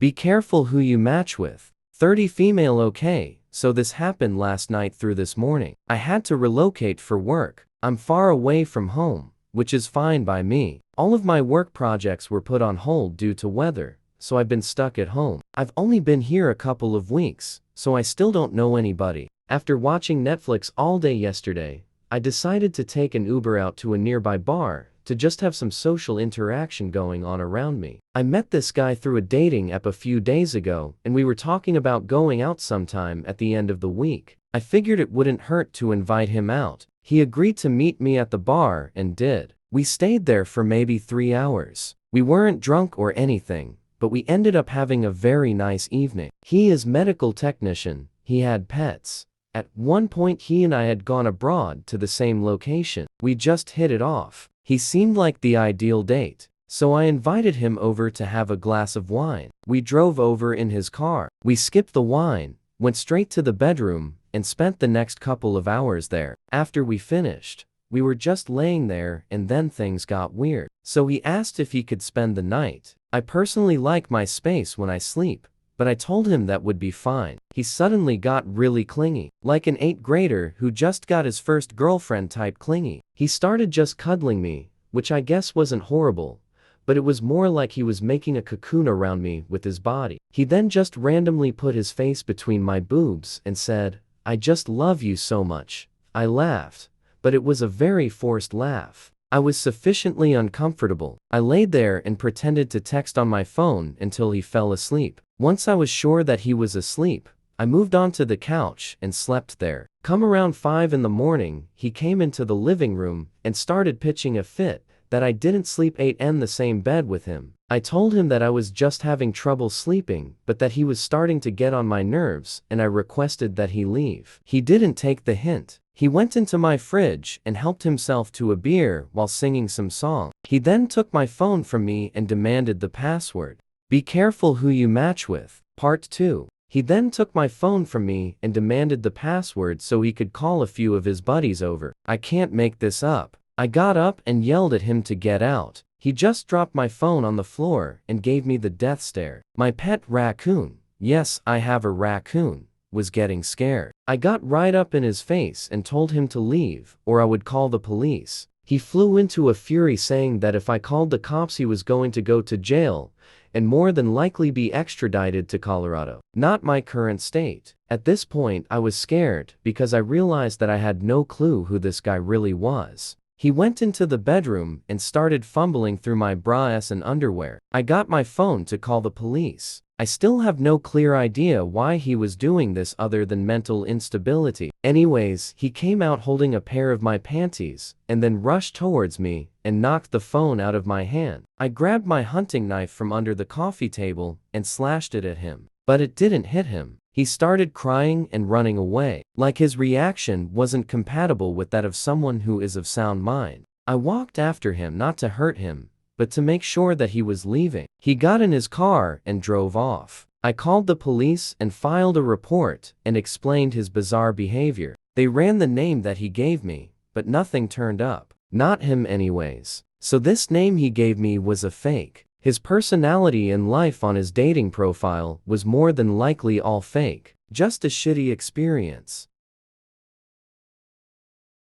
Be careful who you match with. 30 female. Okay, so this happened last night through this morning. I had to relocate for work. I'm far away from home, which is fine by me. All of my work projects were put on hold due to weather, so I've been stuck at home. I've only been here a couple of weeks, so I still don't know anybody. After watching Netflix all day yesterday, I decided to take an Uber out to a nearby bar to just have some social interaction going on around me. I met this guy through a dating app a few days ago, and we were talking about going out sometime at the end of the week. I figured it wouldn't hurt to invite him out. He agreed to meet me at the bar and did. We stayed there for maybe 3 hours. We weren't drunk or anything, but we ended up having a very nice evening. He is medical technician. He had pets. At one point he and I had gone abroad to the same location. We just hit it off. He seemed like the ideal date, so I invited him over to have a glass of wine. We drove over in his car. We skipped the wine, went straight to the bedroom, and spent the next couple of hours there. After we finished, we were just laying there and then things got weird. So he asked if he could spend the night. I personally like my space when I sleep, but I told him that would be fine. He suddenly got really clingy, like an 8th grader who just got his first girlfriend type clingy. He started just cuddling me, which I guess wasn't horrible, but it was more like he was making a cocoon around me with his body. He then just randomly put his face between my boobs and said, "I just love you so much." I laughed, but it was a very forced laugh. I was sufficiently uncomfortable. I laid there and pretended to text on my phone until he fell asleep. Once I was sure that he was asleep, I moved onto the couch and slept there. Come around 5 in the morning, he came into the living room and started pitching a fit that I didn't sleep 8 in the same bed with him. I told him that I was just having trouble sleeping, but that he was starting to get on my nerves, and I requested that he leave. He didn't take the hint. He went into my fridge and helped himself to a beer while singing some song. He then took my phone from me and demanded the password. Be careful who you match with. Part 2. He then took my phone from me and demanded the password so he could call a few of his buddies over. I can't make this up. I got up and yelled at him to get out. He just dropped my phone on the floor and gave me the death stare. My pet raccoon, yes, I have a raccoon, was getting scared. I got right up in his face and told him to leave or I would call the police. He flew into a fury saying that if I called the cops he was going to go to jail and more than likely be extradited to Colorado, not my current state. At this point I was scared because I realized that I had no clue who this guy really was. He went into the bedroom and started fumbling through my bras and underwear. I got my phone to call the police. I still have no clear idea why he was doing this other than mental instability. Anyways, he came out holding a pair of my panties and then rushed towards me and knocked the phone out of my hand. I grabbed my hunting knife from under the coffee table and slashed it at him, but it didn't hit him. He started crying and running away, like his reaction wasn't compatible with that of someone who is of sound mind. I walked after him not to hurt him, but to make sure that he was leaving. He got in his car and drove off. I called the police and filed a report and explained his bizarre behavior. They ran the name that he gave me, but nothing turned up. Not him anyways. So this name he gave me was a fake. His personality and life on his dating profile was more than likely all fake. Just a shitty experience.